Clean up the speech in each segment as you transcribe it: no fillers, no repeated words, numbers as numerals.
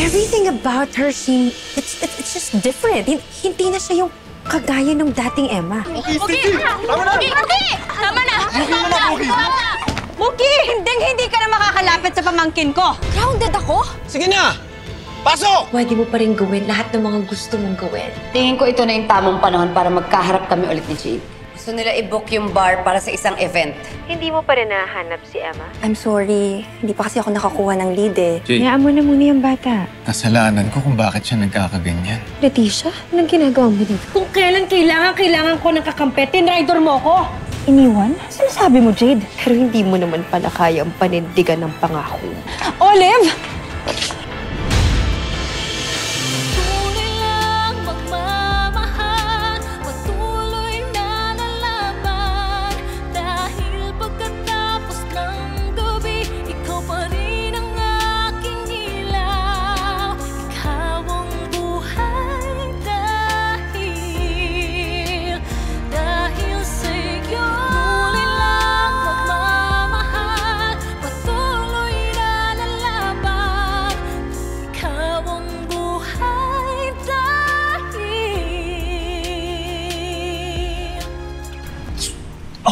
Everything about her it's just different. Hindi na siya yung kagaya ng dating Emma. Muki! Tama na! Muki! Tama na! Muki! Hindi ka na makakalapit sa pamangkin ko. Grounded ako? Sige na! Pasok! Pwede mo pa rin gawin lahat ng mga gusto mong gawin. Tingin ko ito na yung tamang panahon para magkaharap kami ulit ni Jade. Gusto nila i-book yung bar para sa isang event. Hindi mo pa rin nahanap si Emma? I'm sorry. Hindi pa kasi ako nakakuha ng lead eh. Jade, Hayaan mo na muna yung bata. kasalanan ko kung bakit siya nagkakaganyan. Leticia, anong ginagawa mo dito? Kung kailan kailangan ko ng kakampi, tinrider mo ko. Iniwan? Sinasabi mo, Jade? Pero hindi mo naman pala kayang panindigan ng pangako. Olive!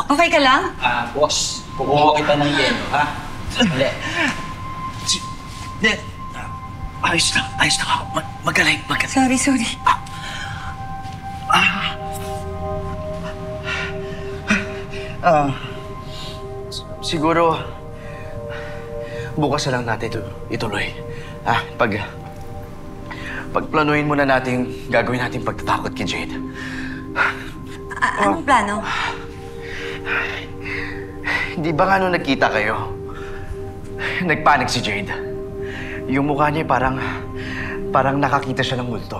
Okay ka lang? Boss, kukuha kita ng yelo, ha? Dali. Ayos na ako. Magaling. Sorry. Siguro, bukas na lang natin ituloy. Pagplanuhin muna natin gagawin natin pagtatakot kay Jade. Anong plano? Di ba nga nung nagkita kayo, nagpanik si Jade? Yung mukha niya parang nakakita siya ng multo.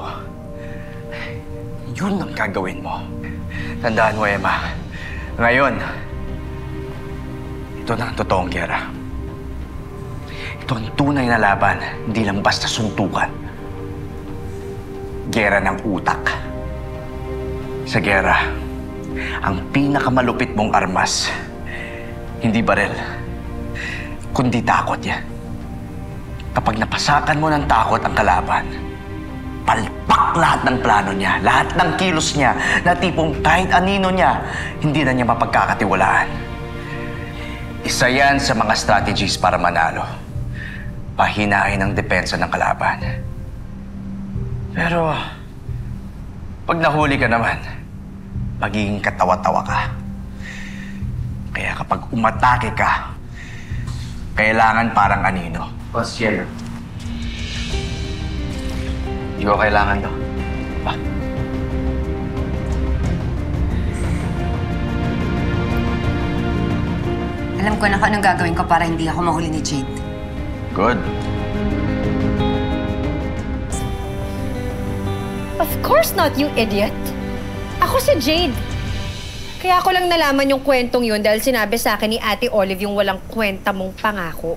Yun ang gagawin mo. Tandaan mo, Emma. Ngayon, ito na ang totoong giyera. Ito ang tunay na laban, hindi lang basta suntukan. Giyera ng utak. Sa giyera, ang pinakamalupit mong armas, hindi baril, kundi takot yan. Kapag napasakan mo ng takot ang kalaban, palpak lahat ng plano niya, lahat ng kilos niya, na tipong kahit anino niya, hindi na niya mapagkakatiwalaan. Isa yan sa mga strategies para manalo. Pahinahin ang depensa ng kalaban. Pero, pag nahuli ka naman, magiging katawa-tawa ka. Kaya kapag umatake ka, kailangan parang anino. Boss, yelo. Hindi ko kailangan to. Ba? Alam ko na kung anong gagawin ko para hindi ako mahuli ni Jade. Good. Of course not, you idiot! Ako si Jade. Kaya ako lang nalaman yung kwentong yun dahil sinabi sa akin ni Ate Olive yung walang kwenta mong pangako.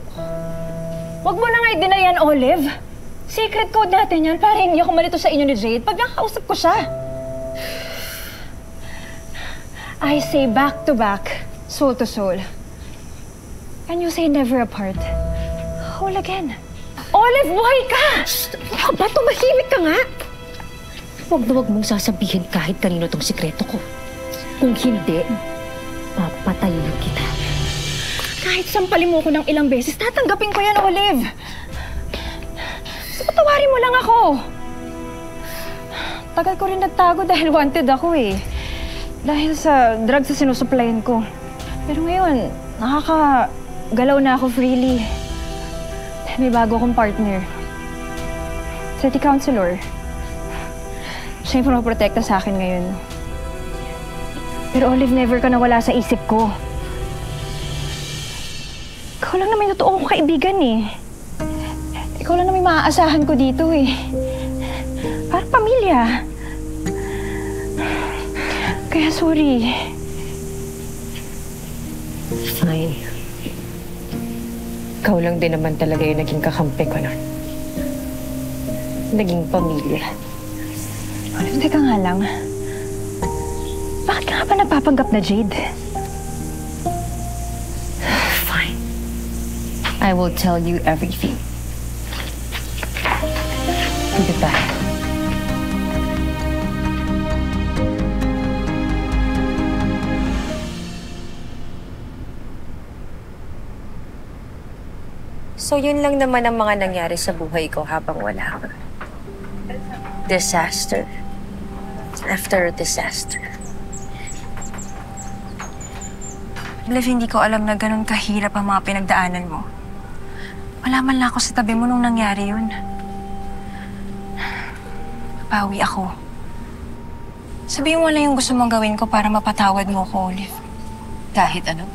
Huwag mo na nga i-deny yan, Olive. Secret code natin yan para hindi ako malito sa inyo ni Jade pag nakausap ko siya. I say back to back, soul to soul. And you say never apart. Whole again. Olive, buhay ka! Ano ba? Tumahimik ka nga! Huwag na huwag mong sasabihin kahit kanino tong sikreto ko. Kung hindi, papatayin kita. Kahit sampalin mo ko ng ilang beses, tatanggapin ko yan, Olive. Patawarin mo lang ako. Tagal ko rin nagtago dahil wanted ako eh. Dahil sa drugs na sinusuplayan ko. Pero ngayon, nakakagalaw na ako freely. May bago akong partner. City Councilor. Siya yung pumaprotekta sa akin ngayon. Pero Olive, never ka nawala sa isip ko. Ikaw lang naman yung totoo kong kaibigan eh. Ikaw lang naman yung maaasahan ko dito eh. Parang pamilya. Kaya sorry. Fine. Ikaw lang din naman talaga yung naging kakampi ko nun. Naging pamilya. Olive, teka nga lang. Bakit ka nga ba nagpapanggap na Jade? Fine. I will tell you everything. Goodbye. So yun lang naman ang mga nangyari sa buhay ko habang wala ka. Disaster. After disaster. Liv, hindi ko alam na ganun kahirap ang mga pinagdaanan mo. Wala man lang ako sa tabi mo nung nangyari yun. Bawi ako. Sabihin mo lang yung gusto mong gawin ko para mapatawad mo ko, Olive. Kahit ano?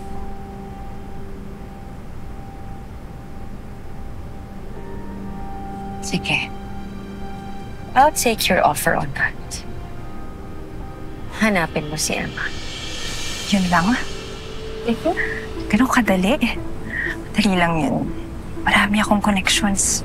Sige. I'll take your offer on that. Hanapin mo si Emma. Yun lang. Ganun kadali. Madali lang yun. Marami akong connections.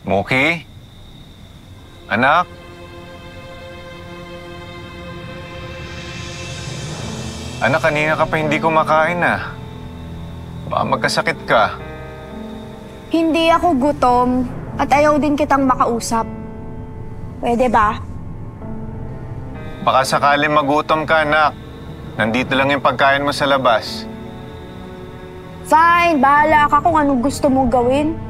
Muki? Anak? Anak, kanina ka pa hindi kumakain ah. Baka magkasakit ka. Hindi ako gutom at ayaw din kitang makausap. Pwede ba? Baka sakaling magutom ka, anak. Nandito lang yung pagkain mo sa labas. Fine, bahala ka kung anong gusto mo gawin.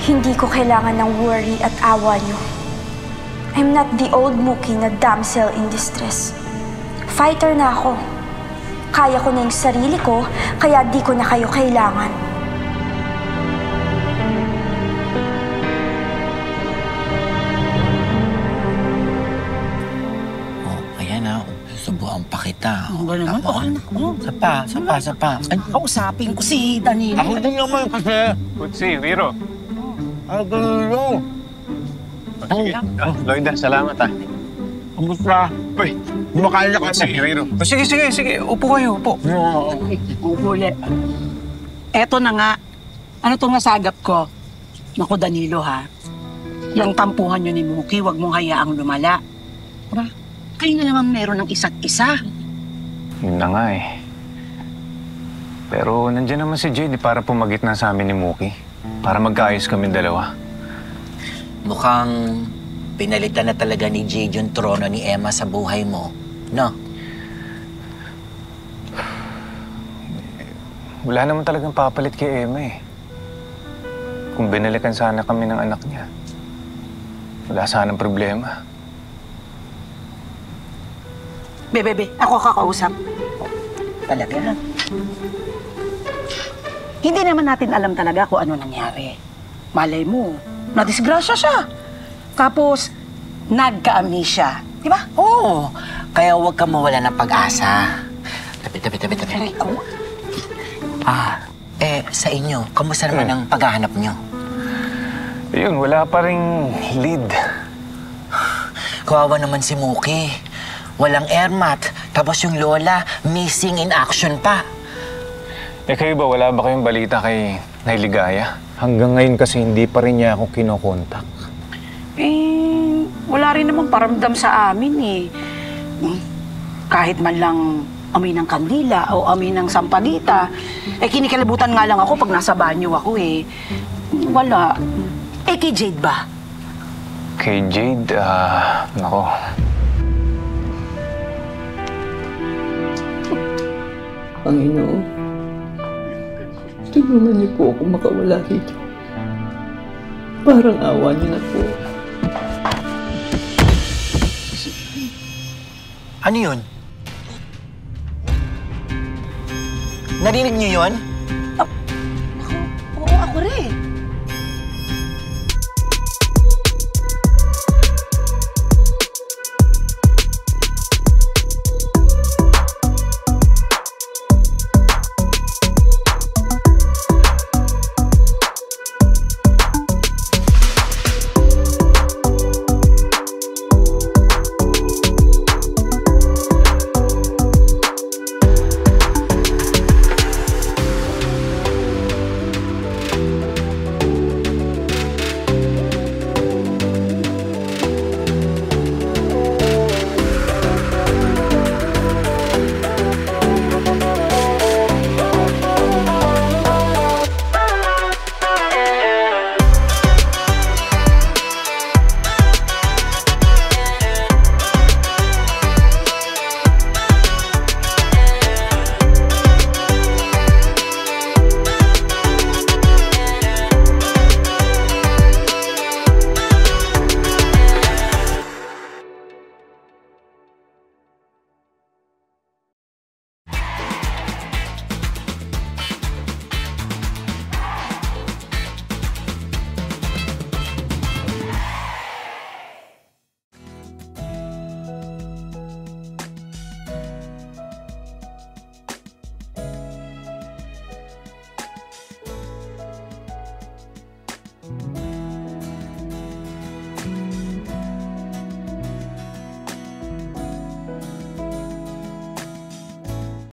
Hindi ko kailangan ng worry at awa niyo. I'm not the old Muki na damsel in distress. Fighter na ako. Kaya ko na yung sarili ko, kaya di ko na kayo kailangan. Oh, ayan na. Susubuan pa kita. Ano ba naman? Okay na ako. Sapa. Ay, kausapin ko si Danilo. Ako din naman kasi. Kutsi, Viro. Danilo. Lloyda, salamat ah. Kamusta? Uy, Kumakain na Kutsi, Viro. Sige. Upo kayo, upo. Ulit. Eto na nga. Ano tong nasagap ko? Naku, Danilo ha. Yung tampuhan nyo ni Muki, wag mong hayaang lumala. Diba? Kayo na naman meron ng isa't isa. Yun na nga eh. Pero nandiyan naman si Jade para pumagitna sa amin ni Muki. Para magkaayos kami dalawa. Mukhang pinalitan na talaga ni Jade yung trono ni Emma sa buhay mo, no? Wala naman talagang papalit kay Emma eh. Kung binalikan sana kami ng anak niya, wala sanang problema. Bebe, ako kakausap. Talaga? Hindi naman natin alam talaga kung ano nangyari. Malay mo, nadisgrasya siya. Tapos, nagka-amnesia. Di ba? Oo. Kaya huwag ka mawala ng pag-asa. Tabi. Sa inyo, kamusta naman ang paghahanap nyo? Ayun, wala pa ring lead. Kawawa naman si Muki. Walang airmat. Tapos yung lola, missing in action pa. Kayo ba, wala ba kayong balita kay Nailigaya? Hanggang ngayon kasi hindi pa rin niya ako kinokontak. Wala rin namang paramdam sa amin eh. Kahit man lang amoy ng kandila o amoy ng sampagita. Kinikalabutan nga lang ako pag nasa banyo ako eh. Wala. Kay Jade ba? Kay Jade, nako. Panginoon, tulungan niyo po ako makawala dito. Parang awa niyo na po. Ano yun? Narinig niyo yun? Oo, ako rin.